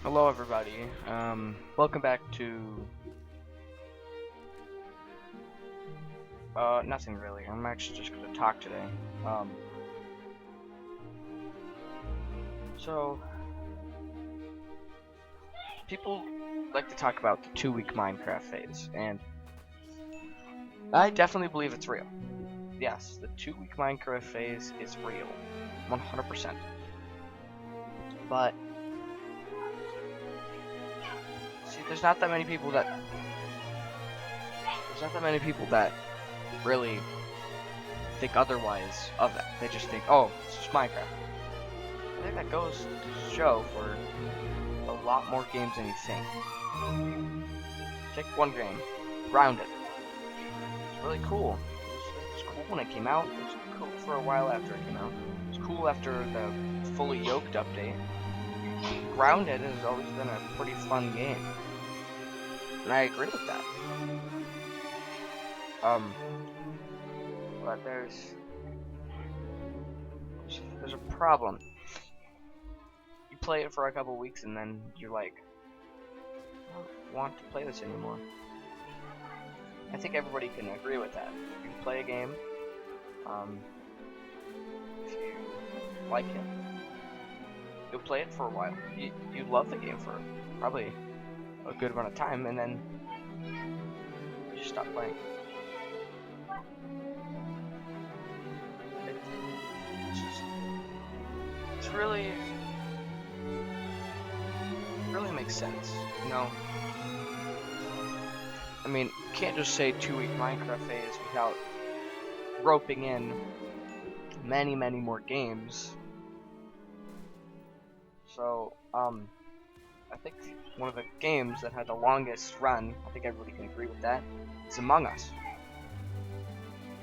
Hello everybody, welcome back to, nothing really. I'm actually just gonna talk today. Um, so, people like to talk about the 2-week Minecraft phase, and I definitely believe it's real. Yes, the 2-week Minecraft phase is real. 100%. But, see, there's not that many people that really think otherwise of that. They just think, oh, it's just Minecraft. I think that goes to show for a lot more games than you think. Take one game, Grounded. It's really cool. It was cool when it came out. It was cool for a while after it came out. It was cool after the Fully Yoked update. Grounded has always been a pretty fun game, and I agree with that. But there's a problem. You play it for a couple weeks and then you're like, I don't want to play this anymore. I think everybody can agree with that. You play a game, if you like it, you'll play it for a while. You love the game for probably a good amount of time, and then you just stop playing. It's really makes sense, you know. I mean, you can't just say 2-week Minecraft phase without roping in many more games. So, I think one of the games that had the longest run, I think everybody can agree with that, is Among Us.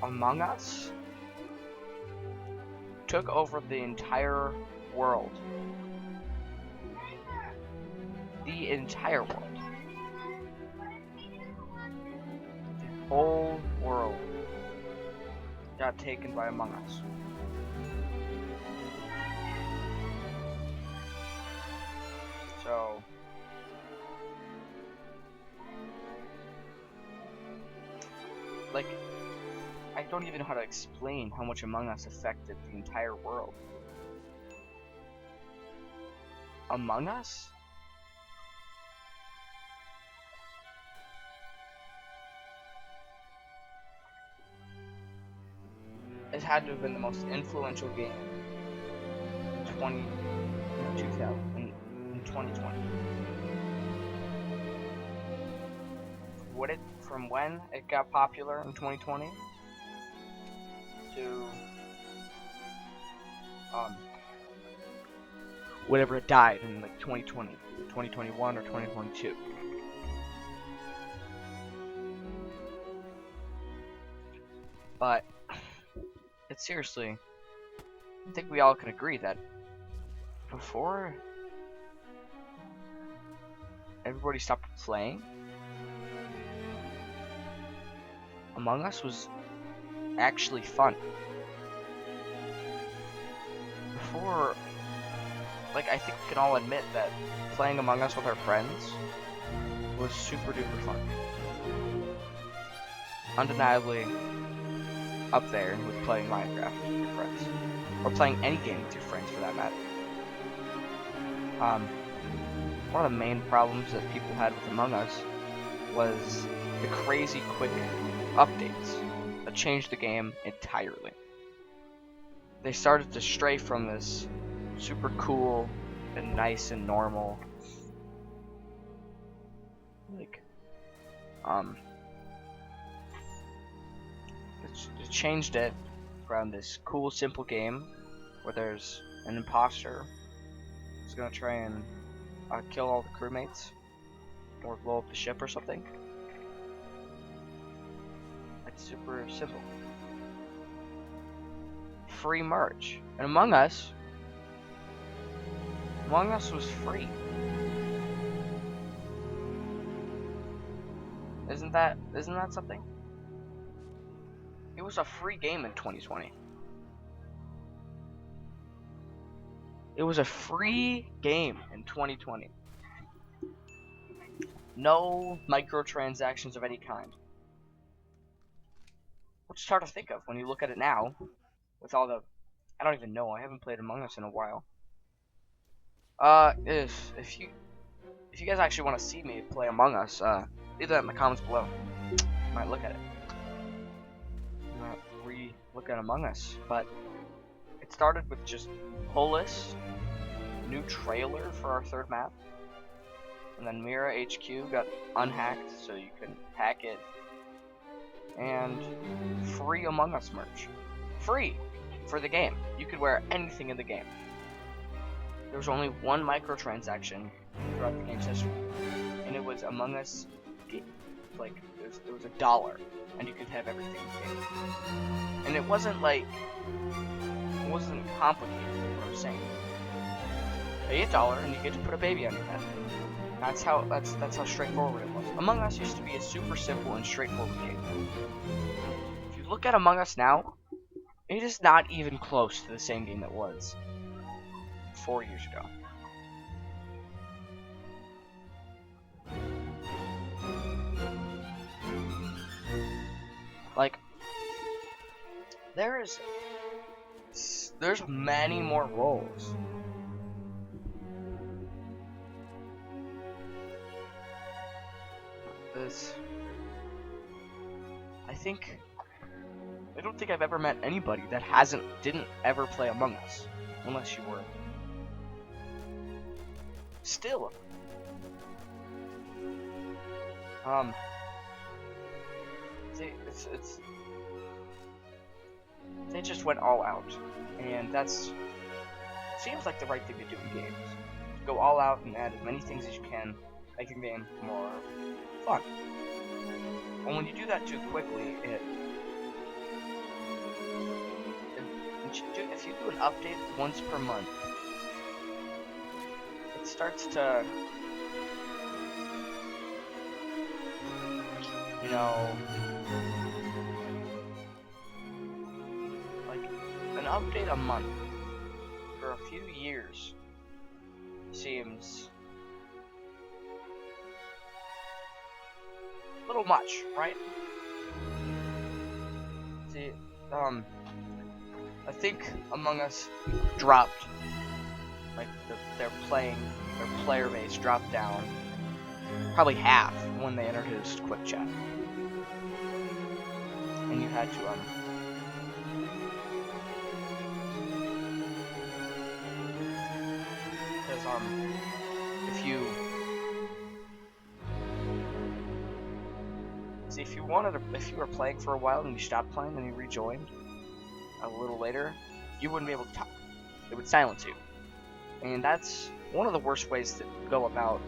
Among Us took over the entire world. The entire world. The whole world got taken by Among Us. So, like, I don't even know how to explain how much Among Us affected the entire world. Among Us? It had to have been the most influential game in 2020. From when it got popular in 2020 to whenever it died in like 2020, 2021 or 2022. But it's seriously, I think we all can agree that before everybody stopped playing, Among Us was actually fun. Before, like, I think we can all admit that playing Among Us with our friends was super duper fun. Undeniably up there with playing Minecraft with your friends. Or playing any game with your friends for that matter. One of the main problems that people had with Among Us was the crazy quick updates that changed the game entirely. They started to stray from this super cool and nice and normal, like, it changed it from this cool simple game where there's an imposter who's gonna try and kill all the crewmates or blow up the ship or something. It's super simple. Free merch. And Among Us was free. Isn't that something? It was a free game in 2020. It was a free game in 2020. No microtransactions of any kind. Which is hard to think of when you look at it now, with all the... I don't even know, I haven't played Among Us in a while. If you guys actually want to see me play Among Us, leave that in the comments below. I might look at it. I might re-look at Among Us, but it started with just Polis, new trailer for our third map, and then Mira HQ got unhacked so you can hack it, and free Among Us merch. Free! For the game. You could wear anything in the game. There was only one microtransaction throughout the game's history, and it was Among Us. Like, there was $1, and you could have everything in the game. And it wasn't like, it wasn't complicated, what I'm saying. Pay $1 and you get to put a baby on your head. That's how straightforward it was. Among Us used to be a super simple and straightforward game. If you look at Among Us now, it is not even close to the same game it was 4 years ago. Like, there's many more roles. I don't think I've ever met anybody that didn't ever play Among Us, unless you were. Still, they just went all out, and seems like the right thing to do in games. Go all out and add as many things as you can, make your game more fun. And when you do that too quickly, if you do an update once per month, it starts to, you know, like, an update a month for a few years seems a little much, right? See, I think Among Us dropped, like, their player base dropped down probably half when they introduced Quick Chat. And you had to, because, if you were playing for a while and you stopped playing and you rejoined a little later, you wouldn't be able to talk. It would silence you. And that's one of the worst ways to go about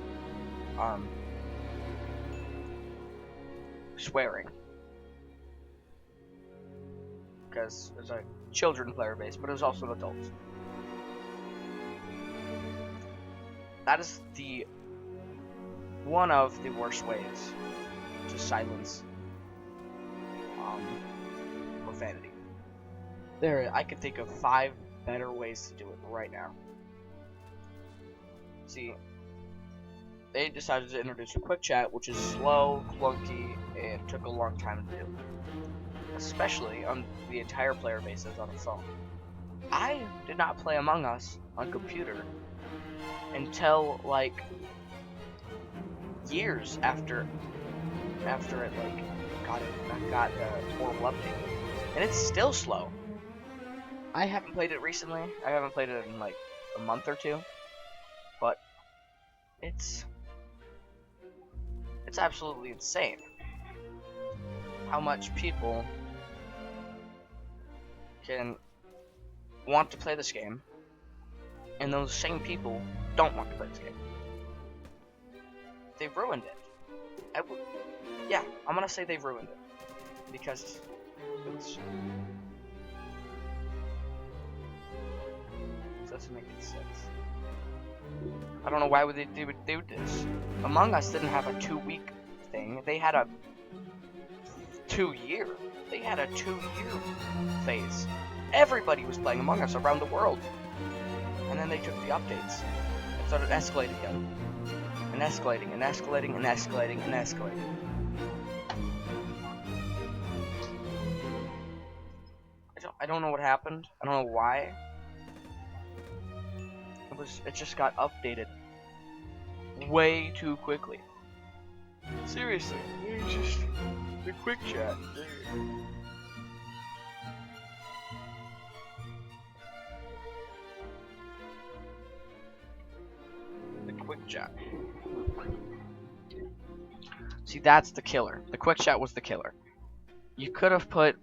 swearing. Because there's a children player base, but there's also adults. That is one of the worst ways to silence profanity. I could think of 5 better ways to do it right now. See, they decided to introduce a Quick Chat, which is slow, clunky, and took a long time to do. Especially on the entire player base that's on a phone. I did not play Among Us on computer until, like, years after it, like, got a horrible update. And it's still slow. I haven't played it recently. I haven't played it in, like, a month or 2. But it's absolutely insane how much people can want to play this game, and those same people don't want to play this game. They've ruined it. Yeah, I'm gonna say they've ruined it, because it doesn't make any sense. I don't know why would they would do this. Among Us didn't have a 2-week thing. They had a 2-year. They had a 2-year phase. Everybody was playing Among Us around the world. And then they took the updates and started escalating again. and escalating and escalating and escalating and escalating. I don't know what happened. I don't know why. It just got updated way too quickly. Seriously, it's just the quick chat. The quick chat. See, that's the killer. The quick chat was the killer. You could have put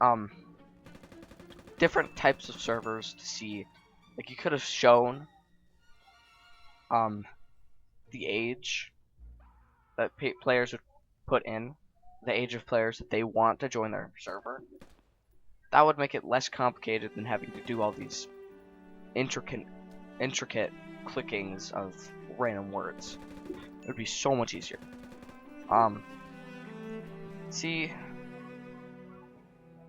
different types of servers to see. Like, you could have shown the age that players would put in, the age of players that they want to join their server. That would make it less complicated than having to do all these intricate clickings of random words. It would be so much easier. See,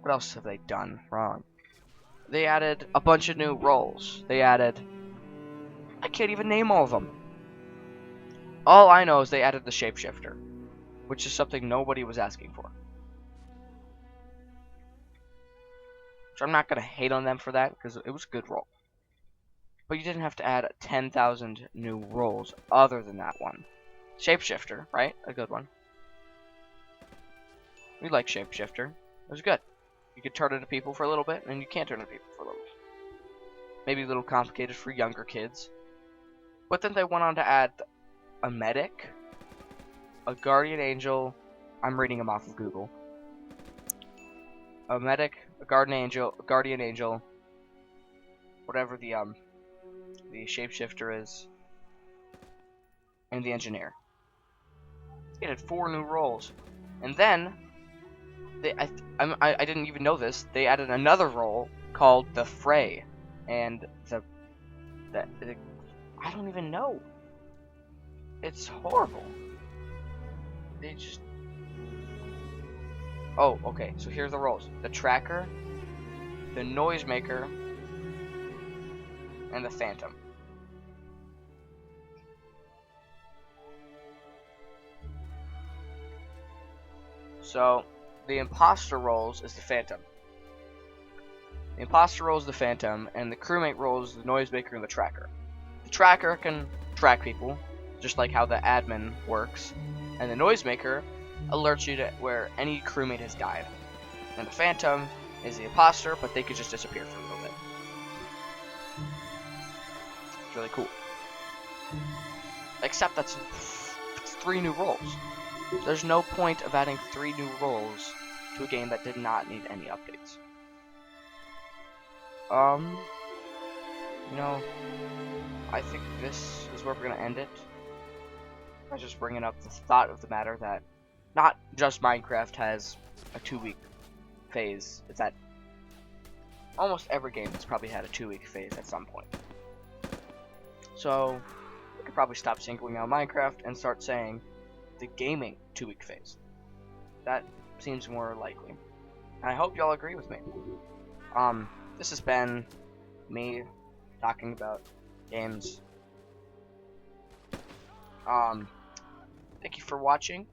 what else have they done wrong? They added a bunch of new roles. I can't even name all of them. All I know is they added the shapeshifter, which is something nobody was asking for. So I'm not gonna hate on them for that, because it was a good role. But you didn't have to add 10,000 new roles other than that one. Shapeshifter, right? A good one. We like Shapeshifter. It was good. You could turn into people for a little bit, and you can't turn into people for a little bit. Maybe a little complicated for younger kids. But then they went on to add a medic, a guardian angel. I'm reading them off of Google. A medic, a guardian angel, whatever the shapeshifter is, and the engineer. They added 4 new roles, and then I didn't even know this. They added another role called the Fray, and I don't even know. It's horrible. They just... Oh, okay, so here's the roles. The Tracker, the Noisemaker, and the Phantom. So, the Imposter roles is the Phantom. The Imposter role is the Phantom, and the Crewmate role is the Noisemaker and the Tracker. The Tracker can track people, just like how the admin works, and the Noisemaker alerts you to where any crewmate has died. And the Phantom is the Imposter, but they could just disappear for a little bit. It's really cool. Except it's 3 new roles. There's no point of adding 3 new roles to a game that did not need any updates. You know, I think this is where we're gonna end it. I was just bringing up the thought of the matter that not just Minecraft has a 2-week phase. It's that almost every game has probably had a 2-week phase at some point. So we could probably stop singling out Minecraft and start saying the gaming 2-week phase. That seems more likely. And I hope y'all agree with me. This has been me talking about games. Thank you for watching.